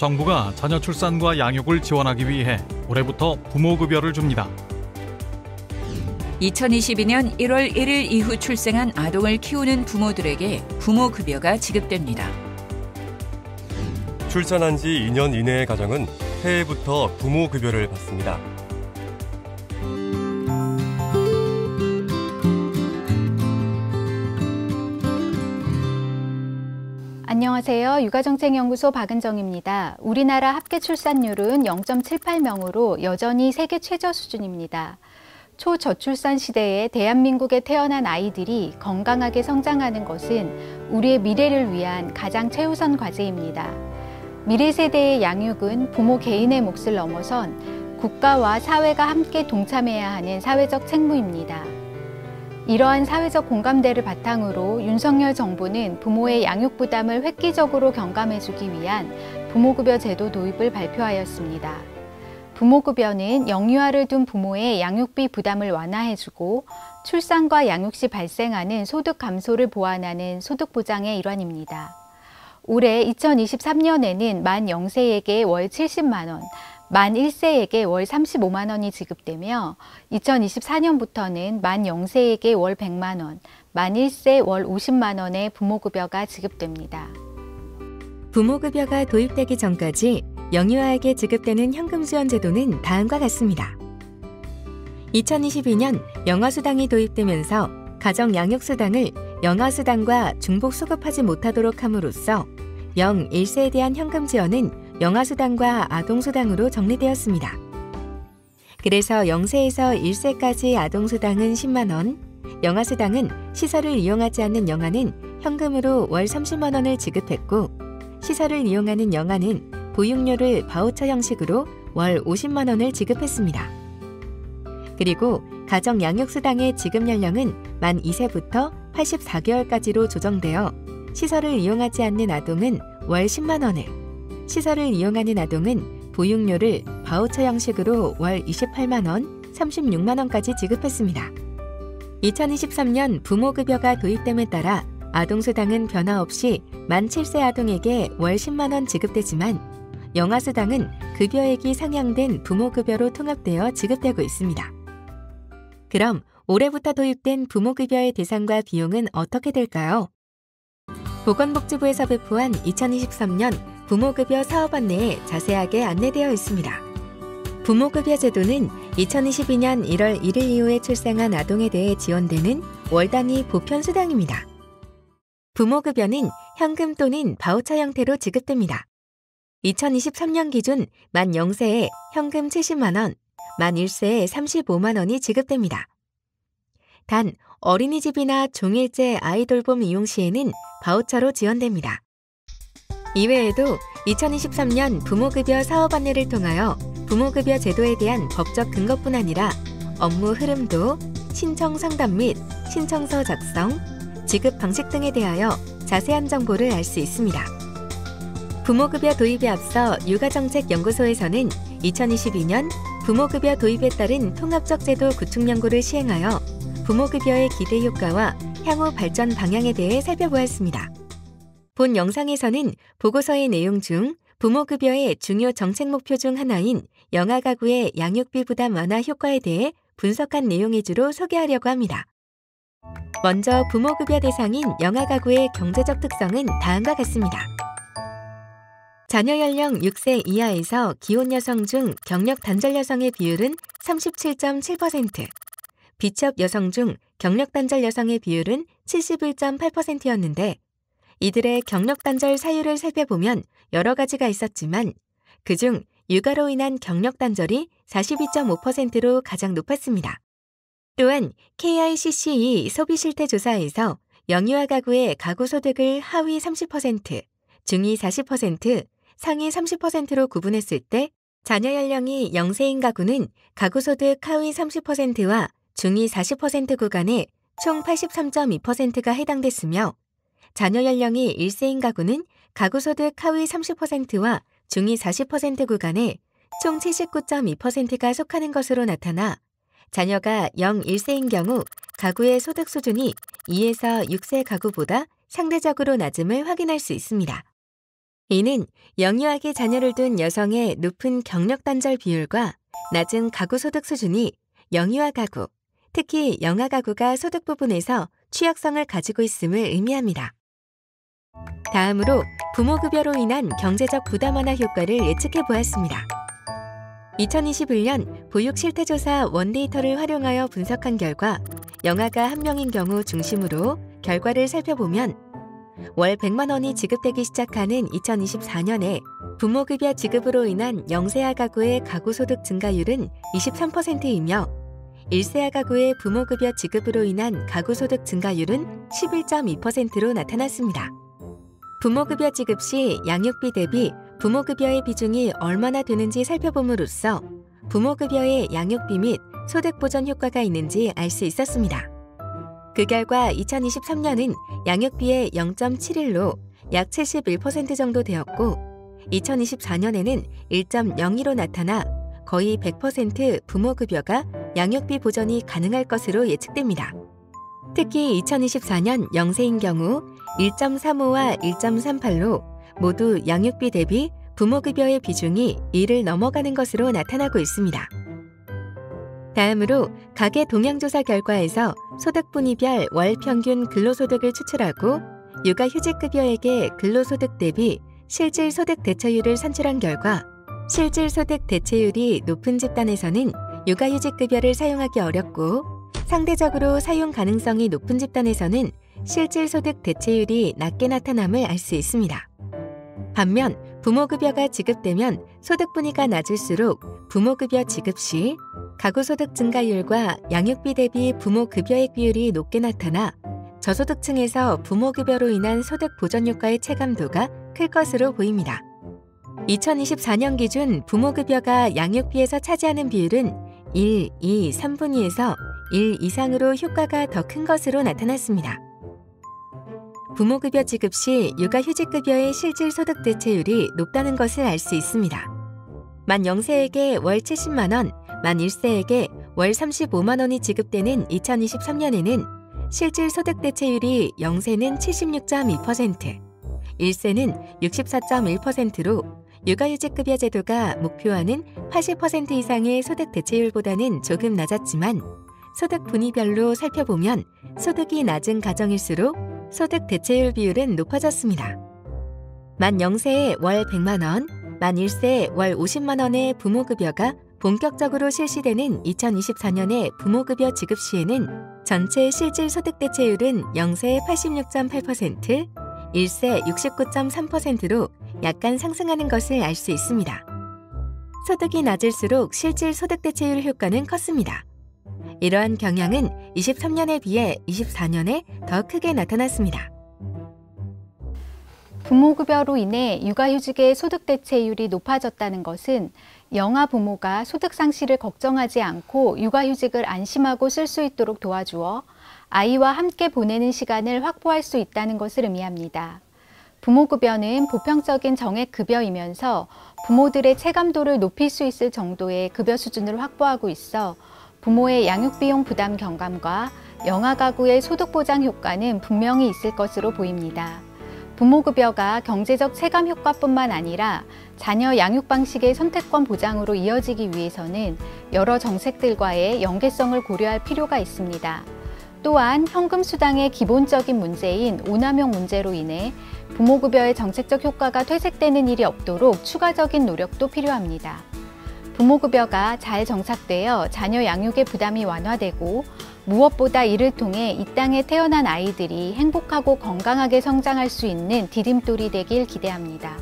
정부가 자녀 출산과 양육을 지원하기 위해 올해부터 부모급여를 줍니다. 2022년 1월 1일 이후 출생한 아동을 키우는 부모들에게 부모급여가 지급됩니다. 출산한 지 2년 이내의 가정은 새해부터 부모급여를 받습니다. 안녕하세요. 육아정책연구소 박은정입니다. 우리나라 합계 출산율은 0.78명으로 여전히 세계 최저 수준입니다. 초저출산 시대에 대한민국에 태어난 아이들이 건강하게 성장하는 것은 우리의 미래를 위한 가장 최우선 과제입니다. 미래 세대의 양육은 부모 개인의 몫을 넘어선 국가와 사회가 함께 동참해야 하는 사회적 책무입니다. 이러한 사회적 공감대를 바탕으로 윤석열 정부는 부모의 양육 부담을 획기적으로 경감해주기 위한 부모급여 제도 도입을 발표하였습니다. 부모급여는 영유아를 둔 부모의 양육비 부담을 완화해주고 출산과 양육 시 발생하는 소득 감소를 보완하는 소득 보장의 일환입니다. 올해 2023년에는 만 0세에게 월 70만 원, 만 1세에게 월 35만 원이 지급되며 2024년부터는 만 0세에게 월 100만 원, 만 1세 월 50만 원의 부모급여가 지급됩니다. 부모급여가 도입되기 전까지 영유아에게 지급되는 현금 지원 제도는 다음과 같습니다. 2022년 영아수당이 도입되면서 가정 양육수당을 영아수당과 중복 수급하지 못하도록 함으로써 0, 1세에 대한 현금 지원은 영아수당과 아동수당으로 정리되었습니다. 그래서 0세에서 1세까지 아동수당은 10만 원, 영아수당은 시설을 이용하지 않는 영아는 현금으로 월 30만 원을 지급했고 시설을 이용하는 영아는 보육료를 바우처 형식으로 월 50만 원을 지급했습니다. 그리고 가정 양육수당의 지급 연령은 만 2세부터 84개월까지로 조정되어 시설을 이용하지 않는 아동은 월 10만 원을, 시설을 이용하는 아동은 보육료를 바우처 형식으로 월 28만 원, 36만 원까지 지급했습니다. 2023년 부모급여가 도입됨에 따라 아동수당은 변화 없이 만 7세 아동에게 월 10만 원 지급되지만 영아수당은 급여액이 상향된 부모급여로 통합되어 지급되고 있습니다. 그럼 올해부터 도입된 부모급여의 대상과 비용은 어떻게 될까요? 보건복지부에서 배포한 2023년 부모급여 사업 안내에 자세하게 안내되어 있습니다. 부모급여 제도는 2022년 1월 1일 이후에 출생한 아동에 대해 지원되는 월 단위 보편수당입니다. 부모급여는 현금 또는 바우처 형태로 지급됩니다. 2023년 기준 만 0세에 현금 70만 원, 만 1세에 35만 원이 지급됩니다. 단 어린이집이나 종일제 아이돌봄 이용 시에는 바우처로 지원됩니다. 이외에도 2023년 부모급여 사업 안내를 통하여 부모급여 제도에 대한 법적 근거뿐 아니라 업무 흐름도, 신청 상담 및 신청서 작성, 지급 방식 등에 대하여 자세한 정보를 알 수 있습니다. 부모급여 도입에 앞서 육아정책연구소에서는 2022년 부모급여 도입에 따른 통합적 제도 구축 연구를 시행하여 부모급여의 기대 효과와 향후 발전 방향에 대해 살펴보았습니다. 본 영상에서는 보고서의 내용 중 부모급여의 중요 정책 목표 중 하나인 영아가구의 양육비 부담 완화 효과에 대해 분석한 내용 위주로 소개하려고 합니다. 먼저 부모급여 대상인 영아가구의 경제적 특성은 다음과 같습니다. 자녀 연령 6세 이하에서 기혼 여성 중 경력 단절 여성의 비율은 37.7%, 비취업 여성 중 경력 단절 여성의 비율은 71.8%였는데 이들의 경력 단절 사유를 살펴보면 여러 가지가 있었지만 그중 육아로 인한 경력 단절이 42.5%로 가장 높았습니다. 또한 KICCE 소비실태조사에서 영유아 가구의 가구 소득을 하위 30%, 중위 40%, 상위 30%로 구분했을 때 자녀 연령이 0세인 가구는 가구 소득 하위 30%와 중위 40% 구간에 총 83.2%가 해당됐으며 자녀 연령이 1세인 가구는 가구 소득 하위 30%와 중위 40% 구간에 총 79.2%가 속하는 것으로 나타나 자녀가 0, 1세인 경우 가구의 소득 수준이 2에서 6세 가구보다 상대적으로 낮음을 확인할 수 있습니다. 이는 영유아기 자녀를 둔 여성의 높은 경력 단절 비율과 낮은 가구 소득 수준이 영유아 가구, 특히 영아 가구가 소득 부분에서 취약성을 가지고 있음을 의미합니다. 다음으로 부모급여로 인한 경제적 부담 완화 효과를 예측해 보았습니다. 2021년 보육 실태조사 원데이터를 활용하여 분석한 결과 영아가 1명인 경우 중심으로 결과를 살펴보면 월 100만 원이 지급되기 시작하는 2024년에 부모급여 지급으로 인한 0세아 가구의 가구소득 증가율은 23%이며 1세아 가구의 부모급여 지급으로 인한 가구소득 증가율은 11.2%로 나타났습니다. 부모급여 지급 시 양육비 대비 부모급여의 비중이 얼마나 되는지 살펴봄으로써 부모급여의 양육비 및 소득보전 효과가 있는지 알 수 있었습니다. 그 결과 2023년은 양육비의 0.71로 약 71% 정도 되었고 2024년에는 1.02로 나타나 거의 100% 부모급여가 양육비 보전이 가능할 것으로 예측됩니다. 특히 2024년 0세인 경우 1.35와 1.38로 모두 양육비 대비 부모급여의 비중이 1을 넘어가는 것으로 나타나고 있습니다. 다음으로 가계 동향조사 결과에서 소득분위별 월 평균 근로소득을 추출하고 육아휴직급여액의 근로소득 대비 실질소득 대체율을 산출한 결과 실질소득 대체율이 높은 집단에서는 육아휴직급여를 사용하기 어렵고 상대적으로 사용 가능성이 높은 집단에서는 실질소득 대체율이 낮게 나타남을 알 수 있습니다. 반면 부모급여가 지급되면 소득분위가 낮을수록 부모급여 지급 시 가구소득 증가율과 양육비 대비 부모급여액 비율이 높게 나타나 저소득층에서 부모급여로 인한 소득 보전 효과의 체감도가 클 것으로 보입니다. 2024년 기준 부모급여가 양육비에서 차지하는 비율은 1, 2, 3분위에서 1 이상으로 효과가 더 큰 것으로 나타났습니다. 부모급여 지급 시 육아휴직급여의 실질소득 대체율이 높다는 것을 알 수 있습니다. 만 0세에게 월 70만 원, 만 1세에게 월 35만 원이 지급되는 2023년에는 실질소득 대체율이 0세는 76.2%, 1세는 64.1%로 육아휴직급여 제도가 목표하는 80% 이상의 소득 대체율보다는 조금 낮았지만 소득 분위별로 살펴보면 소득이 낮은 가정일수록 소득 대체율 비율은 높아졌습니다. 만 0세에 월 100만 원, 만 1세에 월 50만 원의 부모급여가 본격적으로 실시되는 2024년의 부모급여 지급 시에는 전체 실질 소득 대체율은 0세 86.8%, 1세 69.3%로 약간 상승하는 것을 알 수 있습니다. 소득이 낮을수록 실질 소득 대체율 효과는 컸습니다. 이러한 경향은 23년에 비해 24년에 더 크게 나타났습니다. 부모급여로 인해 육아휴직의 소득 대체율이 높아졌다는 것은 영아 부모가 소득 상실을 걱정하지 않고 육아휴직을 안심하고 쓸 수 있도록 도와주어 아이와 함께 보내는 시간을 확보할 수 있다는 것을 의미합니다. 부모급여는 보편적인 정액급여이면서 부모들의 체감도를 높일 수 있을 정도의 급여 수준을 확보하고 있어 부모의 양육비용 부담 경감과 영아 가구의 소득보장 효과는 분명히 있을 것으로 보입니다. 부모급여가 경제적 체감 효과뿐만 아니라 자녀 양육 방식의 선택권 보장으로 이어지기 위해서는 여러 정책들과의 연계성을 고려할 필요가 있습니다. 또한 현금 수당의 기본적인 문제인 오남용 문제로 인해 부모급여의 정책적 효과가 퇴색되는 일이 없도록 추가적인 노력도 필요합니다. 부모급여가 잘 정착되어 자녀 양육의 부담이 완화되고 무엇보다 이를 통해 이 땅에 태어난 아이들이 행복하고 건강하게 성장할 수 있는 디딤돌이 되길 기대합니다.